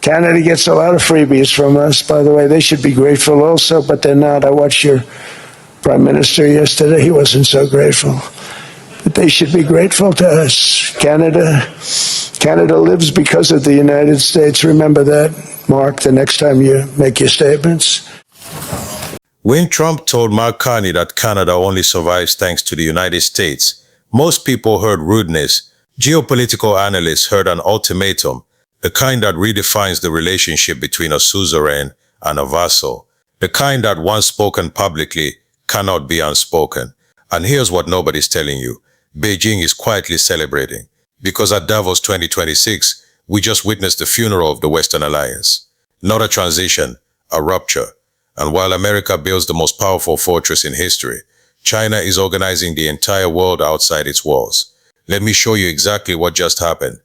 Canada gets a lot of freebies from us, by the way. They should be grateful also, but they're not. I watched your Prime Minister yesterday. He wasn't so grateful. But they should be grateful to us. Canada lives because of the United States. Remember that, Mark, the next time you make your statements. When Trump told Mark Carney that Canada only survives thanks to the United States, most people heard rudeness. Geopolitical analysts heard an ultimatum, the kind that redefines the relationship between a suzerain and a vassal, the kind that once spoken publicly cannot be unspoken. And here's what nobody's telling you. Beijing is quietly celebrating, because at Davos 2026, we just witnessed the funeral of the Western Alliance. Not a transition, a rupture. And while America builds the most powerful fortress in history, China is organizing the entire world outside its walls. Let me show you exactly what just happened.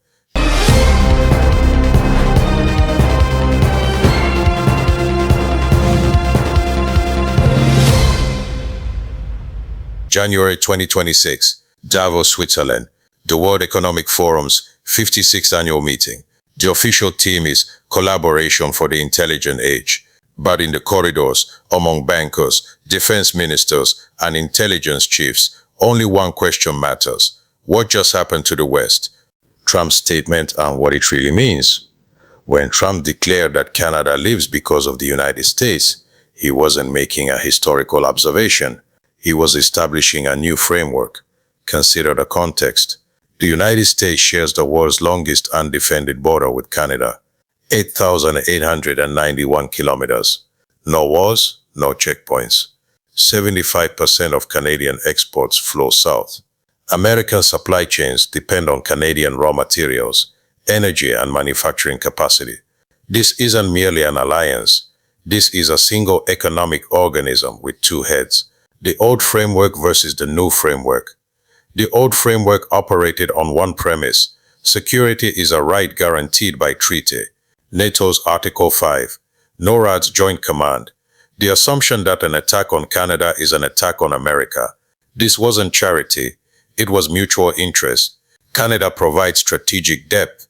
January 2026, Davos, Switzerland, the World Economic Forum's 56th annual meeting. The official theme is Collaboration for the Intelligent Age. But in the corridors, among bankers, defense ministers, and intelligence chiefs, only one question matters. What just happened to the West? Trump's statement and what it really means. When Trump declared that Canada lives because of the United States, he wasn't making a historical observation. He was establishing a new framework. Consider the context. The United States shares the world's longest undefended border with Canada, 8,891 kilometers. No wars, no checkpoints. 75% of Canadian exports flow south. American supply chains depend on Canadian raw materials, energy, and manufacturing capacity. This isn't merely an alliance. This is a single economic organism with two heads. The old framework versus the new framework. The old framework operated on one premise. Security is a right guaranteed by treaty. NATO's Article 5. NORAD's Joint Command. The assumption that an attack on Canada is an attack on America. This wasn't charity. It was mutual interest. Canada provides strategic depth,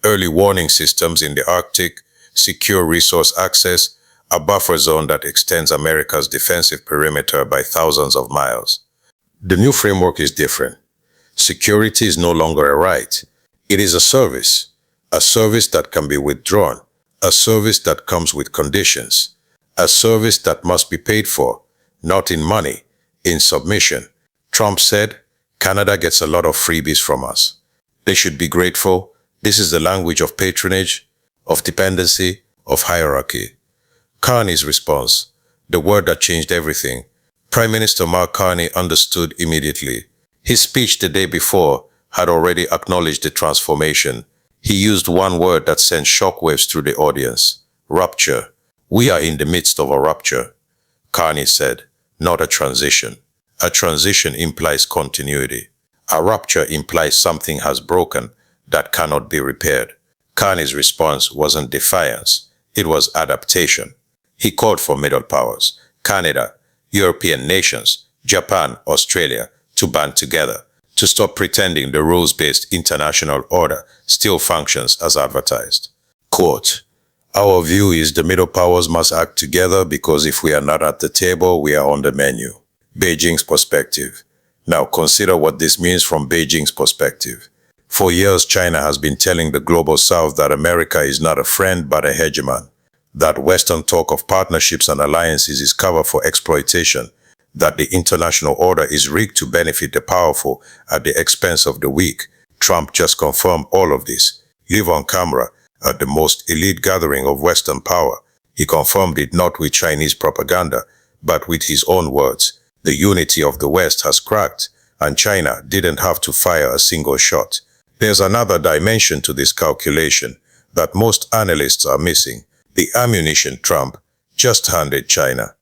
early warning systems in the Arctic, secure resource access, a buffer zone that extends America's defensive perimeter by thousands of miles. The new framework is different. Security is no longer a right. It is a service that can be withdrawn, a service that comes with conditions, a service that must be paid for, not in money, in submission. Trump said, Canada gets a lot of freebies from us. They should be grateful. This is the language of patronage, of dependency, of hierarchy. Carney's response, the word that changed everything. Prime Minister Mark Carney understood immediately. His speech the day before had already acknowledged the transformation. He used one word that sent shockwaves through the audience. Rupture. We are in the midst of a rupture. Carney said, not a transition. A transition implies continuity. A rupture implies something has broken that cannot be repaired. Carney's response wasn't defiance. It was adaptation. He called for middle powers, Canada, European nations, Japan, Australia, to band together, to stop pretending the rules-based international order still functions as advertised. Quote, our view is the middle powers must act together because if we are not at the table, we are on the menu. Beijing's perspective. Now consider what this means from Beijing's perspective. For years, China has been telling the global south that America is not a friend but a hegemon. That Western talk of partnerships and alliances is cover for exploitation, that the international order is rigged to benefit the powerful at the expense of the weak. Trump just confirmed all of this, live on camera, at the most elite gathering of Western power. He confirmed it not with Chinese propaganda, but with his own words. The unity of the West has cracked, and China didn't have to fire a single shot. There's another dimension to this calculation that most analysts are missing. The ammunition Trump just handed China.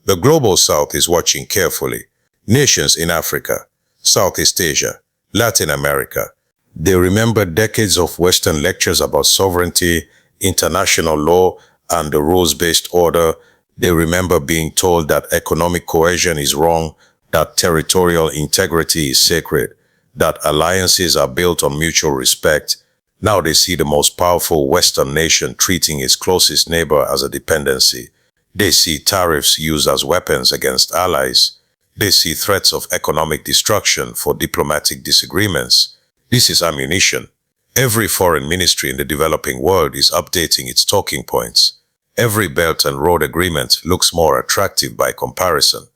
The global south is watching carefully. Nations in Africa, Southeast Asia, Latin America. They remember decades of Western lectures about sovereignty, international law, and the rules-based order. They remember being told that economic cohesion is wrong, that territorial integrity is sacred, that alliances are built on mutual respect. Now they see the most powerful Western nation treating its closest neighbor as a dependency. They see tariffs used as weapons against allies. They see threats of economic destruction for diplomatic disagreements. This is ammunition. Every foreign ministry in the developing world is updating its talking points. Every Belt and Road Agreement looks more attractive by comparison.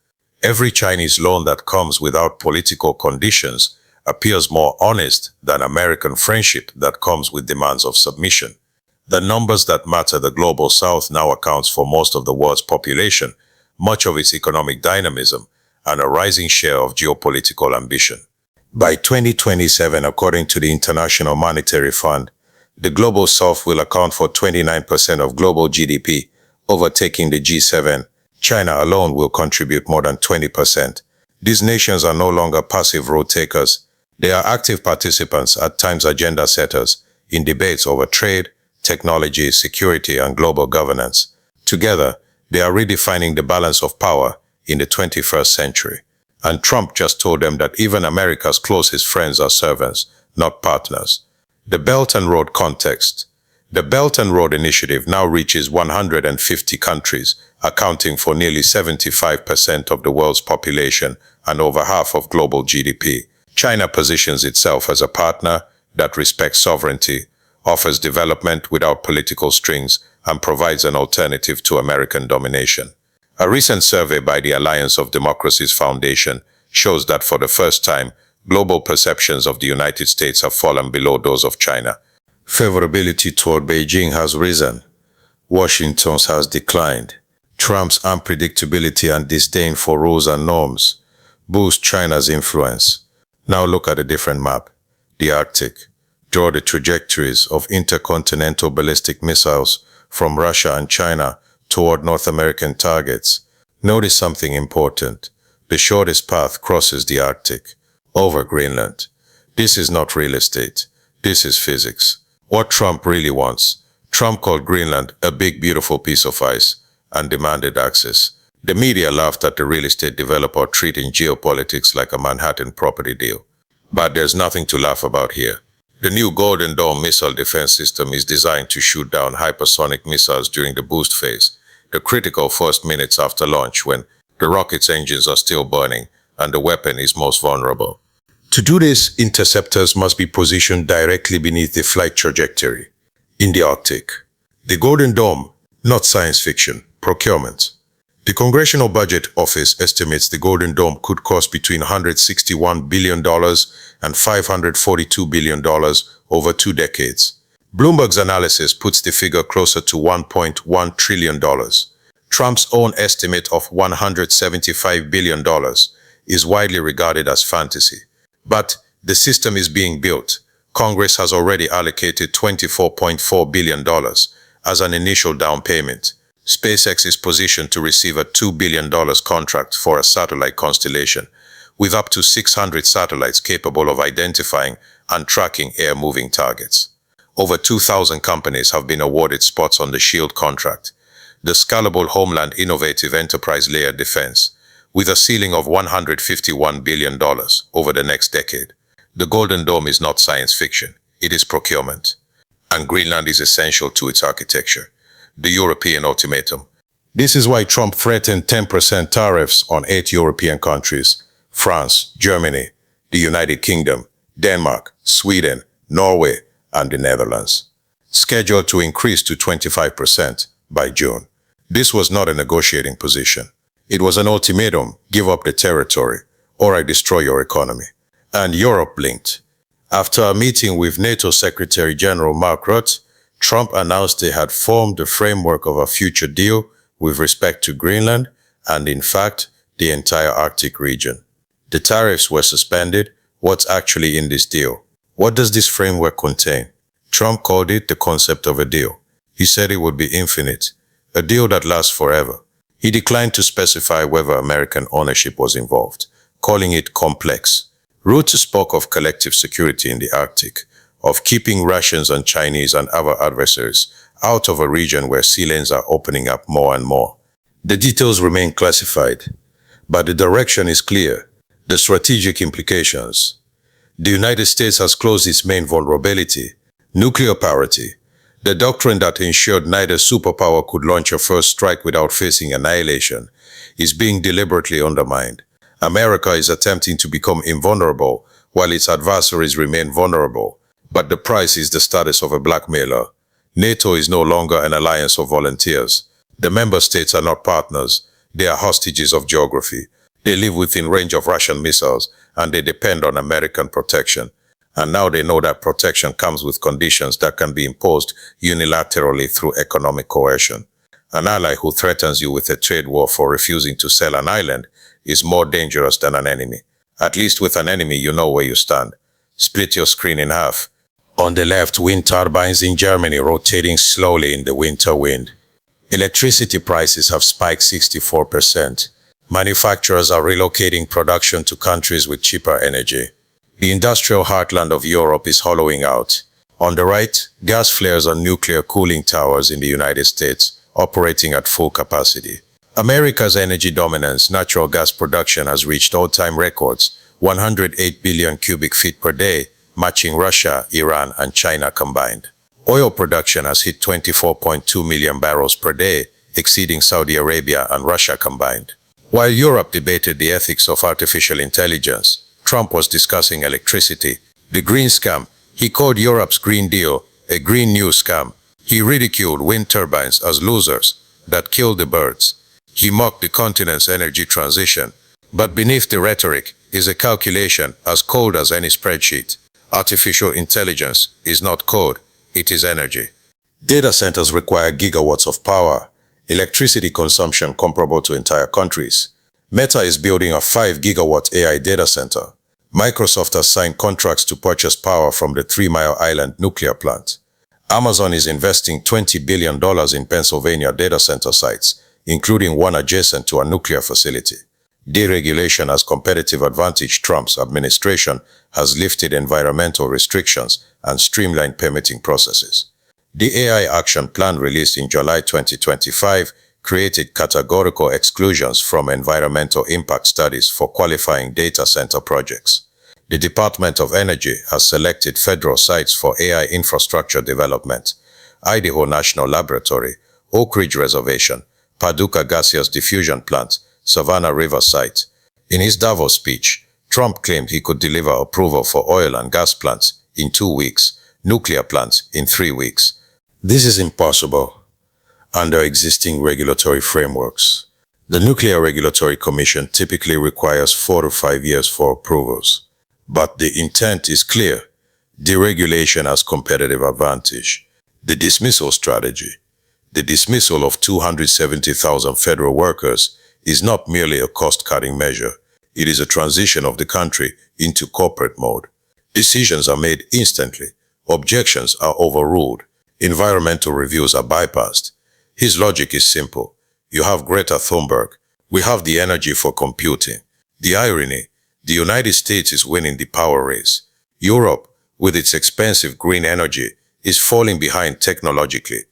Every Chinese loan that comes without political conditions appears more honest than American friendship that comes with demands of submission. The numbers that matter. The global south now accounts for most of the world's population, much of its economic dynamism, and a rising share of geopolitical ambition. By 2027, according to the International Monetary Fund, the global south will account for 29% of global GDP, overtaking the G7. China alone will contribute more than 20%. These nations are no longer passive road takers. They are active participants, at times agenda setters, in debates over trade, technology, security, and global governance. Together, they are redefining the balance of power in the 21st century. And Trump just told them that even America's closest friends are servants, not partners. The Belt and Road context. The Belt and Road Initiative now reaches 150 countries, accounting for nearly 75% of the world's population and over half of global GDP. China positions itself as a partner that respects sovereignty, offers development without political strings, and provides an alternative to American domination. A recent survey by the Alliance of Democracies Foundation shows that for the first time, global perceptions of the United States have fallen below those of China. Favorability toward Beijing has risen. Washington's has declined. Trump's unpredictability and disdain for rules and norms boost China's influence. Now look at a different map. The Arctic. Draw the trajectories of intercontinental ballistic missiles from Russia and China toward North American targets. Notice something important. The shortest path crosses the Arctic, over Greenland. This is not real estate. This is physics. What Trump really wants. Trump called Greenland a big, beautiful piece of ice and demanded access. The media laughed at the real estate developer treating geopolitics like a Manhattan property deal. But there's nothing to laugh about here. The new Golden Dome missile defense system is designed to shoot down hypersonic missiles during the boost phase, the critical first minutes after launch when the rocket's engines are still burning and the weapon is most vulnerable. To do this, interceptors must be positioned directly beneath the flight trajectory. In the Arctic. The Golden Dome, not science fiction, procurement. The Congressional Budget Office estimates the Golden Dome could cost between $161 billion and $542 billion over 2 decades. Bloomberg's analysis puts the figure closer to $1.1 trillion. Trump's own estimate of $175 billion is widely regarded as fantasy. But the system is being built. Congress has already allocated $24.4 billion as an initial down payment. SpaceX is positioned to receive a $2 billion contract for a satellite constellation, with up to 600 satellites capable of identifying and tracking air-moving targets. Over 2,000 companies have been awarded spots on the SHIELD contract, the scalable Homeland Innovative Enterprise Layer Defense, with a ceiling of $151 billion over the next decade. The Golden Dome is not science fiction, it is procurement. And Greenland is essential to its architecture. The European ultimatum. This is why Trump threatened 10% tariffs on 8 European countries: France, Germany, the United Kingdom, Denmark, Sweden, Norway, and the Netherlands, scheduled to increase to 25% by June. This was not a negotiating position. It was an ultimatum: give up the territory, or I destroy your economy. And Europe blinked. After a meeting with NATO Secretary General Mark Rutte, Trump announced they had formed the framework of a future deal with respect to Greenland and, in fact, the entire Arctic region. The tariffs were suspended. What's actually in this deal? What does this framework contain? Trump called it the concept of a deal. He said it would be infinite, a deal that lasts forever. He declined to specify whether American ownership was involved, calling it complex. Rutte spoke of collective security in the Arctic, of keeping Russians and Chinese and other adversaries out of a region where sea lanes are opening up more and more. The details remain classified, but the direction is clear. The strategic implications. The United States has closed its main vulnerability, Nuclear parity. The doctrine that ensured neither superpower could launch a first strike without facing annihilation is being deliberately undermined. America is attempting to become invulnerable while its adversaries remain vulnerable, but the price is the status of a blackmailer. NATO is no longer an alliance of volunteers. The member states are not partners. They are hostages of geography. They live within range of Russian missiles, and they depend on American protection. And now they know that protection comes with conditions that can be imposed unilaterally through economic coercion. An ally who threatens you with a trade war for refusing to sell an island is more dangerous than an enemy. At least with an enemy, you know where you stand. Split your screen in half. On the left, wind turbines in Germany rotating slowly in the winter wind. Electricity prices have spiked 64%. Manufacturers are relocating production to countries with cheaper energy. The industrial heartland of Europe is hollowing out. On the right, gas flares on nuclear cooling towers in the United States, operating at full capacity. America's energy dominance, natural gas production has reached all-time records, 108 billion cubic feet per day, matching Russia, Iran, and China combined. Oil production has hit 24.2 million barrels per day, exceeding Saudi Arabia and Russia combined. While Europe debated the ethics of artificial intelligence, Trump was discussing electricity, the green scam. He called Europe's Green Deal a green new scam. He ridiculed wind turbines as losers that killed the birds. He mocked the continent's energy transition. But beneath the rhetoric is a calculation as cold as any spreadsheet. Artificial intelligence is not code, it is energy. Data centers require gigawatts of power, electricity consumption comparable to entire countries. Meta is building a 5-gigawatt AI data center. Microsoft has signed contracts to purchase power from the 3 Mile Island nuclear plant. Amazon is investing $20 billion in Pennsylvania data center sites, including one adjacent to a nuclear facility. Deregulation as competitive advantage. Trump's administration has lifted environmental restrictions and streamlined permitting processes. The AI Action Plan released in July 2025 created categorical exclusions from environmental impact studies for qualifying data center projects. The Department of Energy has selected federal sites for AI infrastructure development: Idaho National Laboratory, Oak Ridge Reservation, Paducah Gaseous Diffusion Plant, Savannah River Site. In his Davos speech, Trump claimed he could deliver approval for oil and gas plants in 2 weeks, nuclear plants in 3 weeks. This is impossible under existing regulatory frameworks. The Nuclear Regulatory Commission typically requires 4 to 5 years for approvals. But the intent is clear: deregulation as competitive advantage. The dismissal strategy. The dismissal of 270,000 federal workers is not merely a cost-cutting measure. It is a transition of the country into corporate mode. Decisions are made instantly. Objections are overruled. Environmental reviews are bypassed. His logic is simple. You have Greta Thunberg. We have the energy for computing. The irony: the United States is winning the power race. Europe, with its expensive green energy, is falling behind technologically.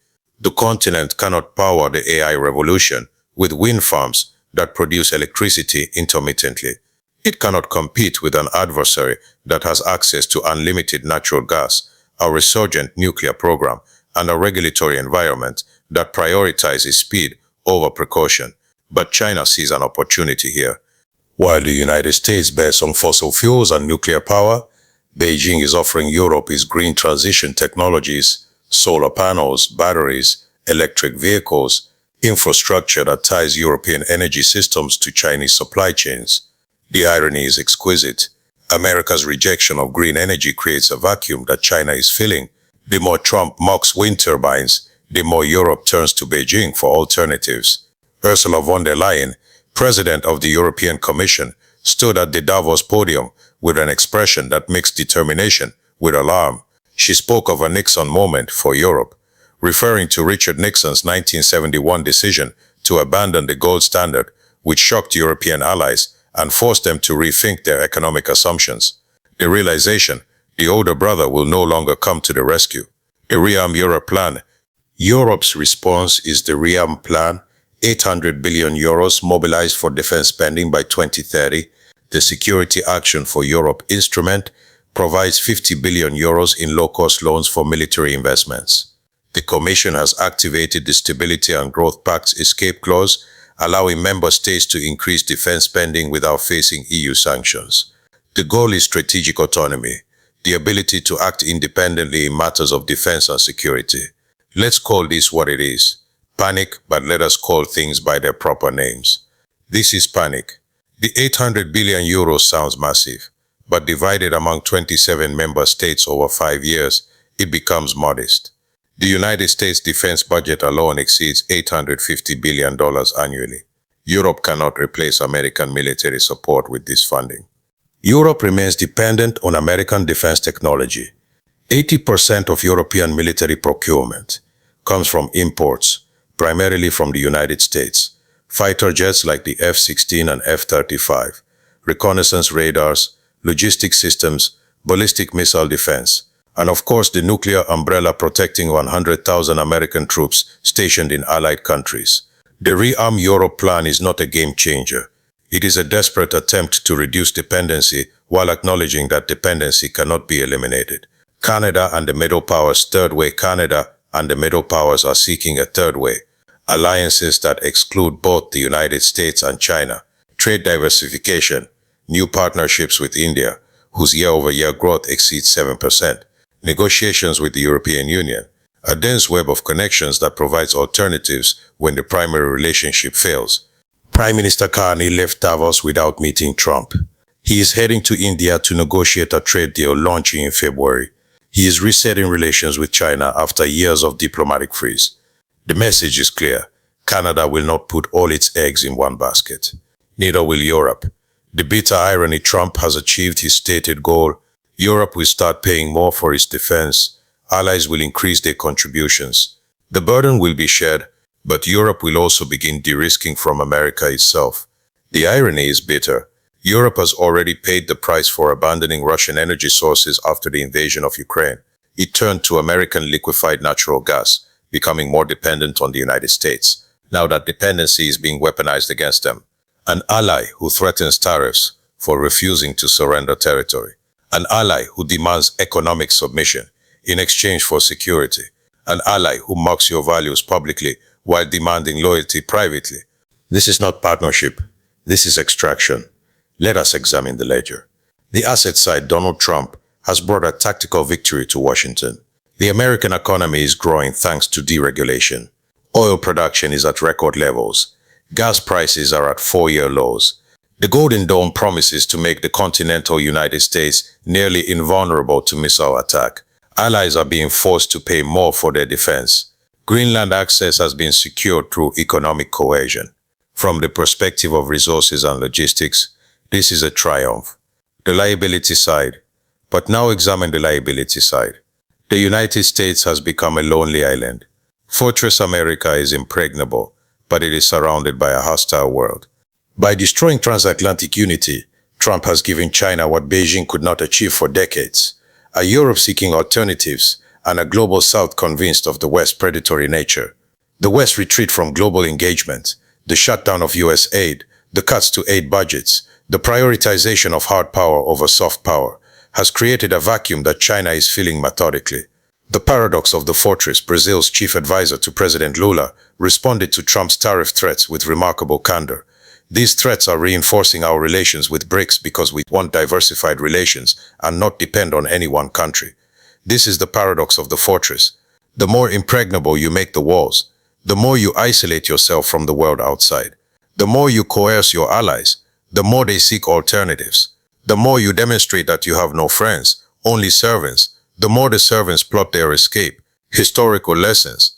The continent cannot power the AI revolution with wind farms that produce electricity intermittently. It cannot compete with an adversary that has access to unlimited natural gas, a resurgent nuclear program, and a regulatory environment that prioritizes speed over precaution. But China sees an opportunity here. While the United States bets on fossil fuels and nuclear power, Beijing is offering Europe its green transition technologies, solar panels, batteries, electric vehicles, infrastructure that ties European energy systems to Chinese supply chains. The irony is exquisite. America's rejection of green energy creates a vacuum that China is filling. The more Trump mocks wind turbines, the more Europe turns to Beijing for alternatives. Ursula von der Leyen, President of the European Commission, stood at the Davos podium with an expression that mixed determination with alarm. She spoke of a Nixon moment for Europe, referring to Richard Nixon's 1971 decision to abandon the gold standard, which shocked European allies and forced them to rethink their economic assumptions. The realization: the older brother will no longer come to the rescue. The Rearm Europe Plan. Europe's response is the Rearm Plan, 800 billion euros mobilized for defense spending by 2030, the Security Action for Europe instrument, provides 50 billion euros in low-cost loans for military investments. The Commission has activated the Stability and Growth Pact's escape clause, allowing member states to increase defense spending without facing EU sanctions. The goal is strategic autonomy, the ability to act independently in matters of defense and security. Let's call this what it is. Panic, but let us call things by their proper names. This is panic. The 800 billion euros sounds massive, but divided among 27 member states over 5 years, it becomes modest. The United States defense budget alone exceeds $850 billion annually. Europe cannot replace American military support with this funding. Europe remains dependent on American defense technology. 80% of European military procurement comes from imports, primarily from the United States. Fighter jets like the F-16 and F-35, reconnaissance radars, logistics systems, ballistic missile defense, and of course the nuclear umbrella protecting 100,000 American troops stationed in allied countries. The Rearm Europe plan is not a game changer. It is a desperate attempt to reduce dependency while acknowledging that dependency cannot be eliminated. Canada and the Middle Powers third way. Canada and the Middle Powers are seeking a third way. Alliances that exclude both the United States and China. Trade diversification. New partnerships with India, whose year-over-year growth exceeds 7%. Negotiations with the European Union, a dense web of connections that provides alternatives when the primary relationship fails. Prime Minister Carney left Davos without meeting Trump. He is heading to India to negotiate a trade deal launching in February. He is resetting relations with China after years of diplomatic freeze. The message is clear. Canada will not put all its eggs in one basket. Neither will Europe. The bitter irony: Trump has achieved his stated goal. Europe will start paying more for its defense. Allies will increase their contributions. The burden will be shared, but Europe will also begin de-risking from America itself. The irony is bitter. Europe has already paid the price for abandoning Russian energy sources after the invasion of Ukraine. It turned to American liquefied natural gas, becoming more dependent on the United States. Now that dependency is being weaponized against them. An ally who threatens tariffs for refusing to surrender territory. An ally who demands economic submission in exchange for security. An ally who mocks your values publicly while demanding loyalty privately. This is not partnership. This is extraction. Let us examine the ledger. The asset side: Donald Trump has brought a tactical victory to Washington. The American economy is growing thanks to deregulation. Oil production is at record levels. Gas prices are at 4-year lows. The Golden Dome promises to make the continental United States nearly invulnerable to missile attack. Allies are being forced to pay more for their defense. Greenland access has been secured through economic cohesion. From the perspective of resources and logistics, this is a triumph. The liability side. But now examine the liability side. The United States has become a lonely island. Fortress America is impregnable, but it is surrounded by a hostile world. By destroying transatlantic unity, Trump has given China what Beijing could not achieve for decades. A Europe seeking alternatives and a global South convinced of the West's predatory nature. The West's retreat from global engagement, the shutdown of US aid, the cuts to aid budgets, the prioritization of hard power over soft power has created a vacuum that China is filling methodically. The paradox of the fortress: Brazil's chief advisor to President Lula responded to Trump's tariff threats with remarkable candor. These threats are reinforcing our relations with BRICS because we want diversified relations and not depend on any one country. This is the paradox of the fortress. The more impregnable you make the walls, the more you isolate yourself from the world outside. The more you coerce your allies, the more they seek alternatives. The more you demonstrate that you have no friends, only servants, the more the servants plot their escape. Historical lessons.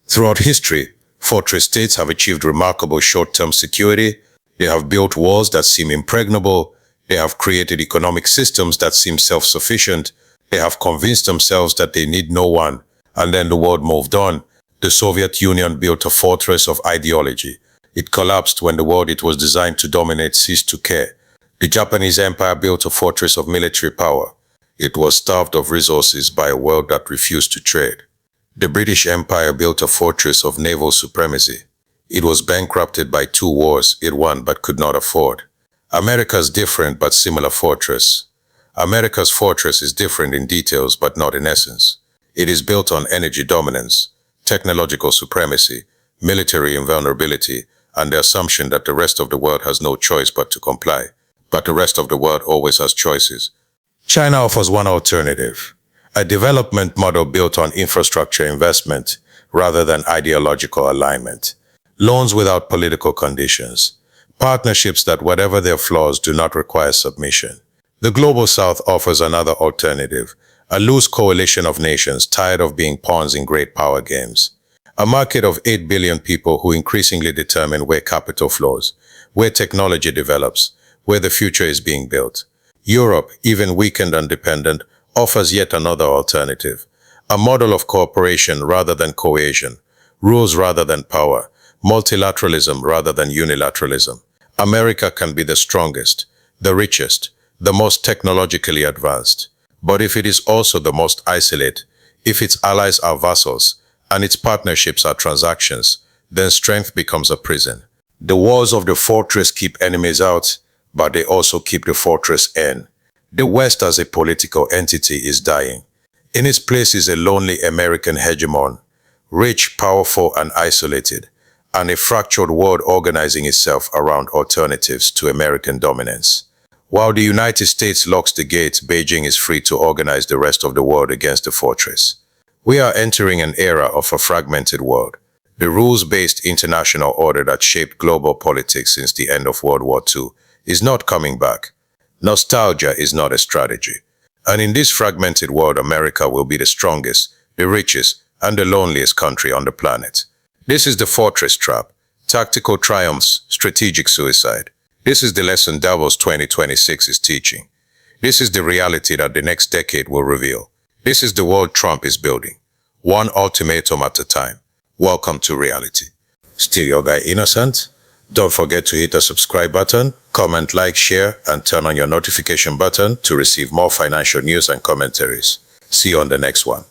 Throughout history, fortress states have achieved remarkable short-term security. They have built walls that seem impregnable. They have created economic systems that seem self-sufficient. They have convinced themselves that they need no one. And then the world moved on. The Soviet Union built a fortress of ideology. It collapsed when the world it was designed to dominate ceased to care. The Japanese Empire built a fortress of military power. It was starved of resources by a world that refused to trade. The British Empire built a fortress of naval supremacy. It was bankrupted by 2 wars it won but could not afford. America's different but similar fortress. America's fortress is different in details but not in essence. It is built on energy dominance, technological supremacy, military invulnerability, and the assumption that the rest of the world has no choice but to comply. But the rest of the world always has choices. China offers one alternative, a development model built on infrastructure investment rather than ideological alignment, loans without political conditions, partnerships that, whatever their flaws, do not require submission. The Global South offers another alternative, a loose coalition of nations tired of being pawns in great power games. A market of 8 billion people who increasingly determine where capital flows, where technology develops, where the future is being built. Europe, even weakened and dependent, offers yet another alternative, a model of cooperation rather than cohesion, rules rather than power, multilateralism rather than unilateralism. America can be the strongest, the richest, the most technologically advanced. But if it is also the most isolated, if its allies are vassals, and its partnerships are transactions, then strength becomes a prison. The walls of the fortress keep enemies out, but they also keep the fortress in. The West as a political entity is dying. In its place is a lonely American hegemon, rich, powerful, and isolated, and a fractured world organizing itself around alternatives to American dominance. While the United States locks the gates, Beijing is free to organize the rest of the world against the fortress. We are entering an era of a fragmented world. The rules-based international order that shaped global politics since the end of World War II is not coming back. Nostalgia is not a strategy. And in this fragmented world, America will be the strongest, the richest, and the loneliest country on the planet. This is the fortress trap, tactical triumphs, strategic suicide. This is the lesson Davos 2026 is teaching. This is the reality that the next decade will reveal. This is the world Trump is building, one ultimatum at a time. Welcome to reality. Still your guy Innocent? Don't forget to hit the subscribe button, comment, like, share, and turn on your notification button to receive more financial news and commentaries. See you on the next one.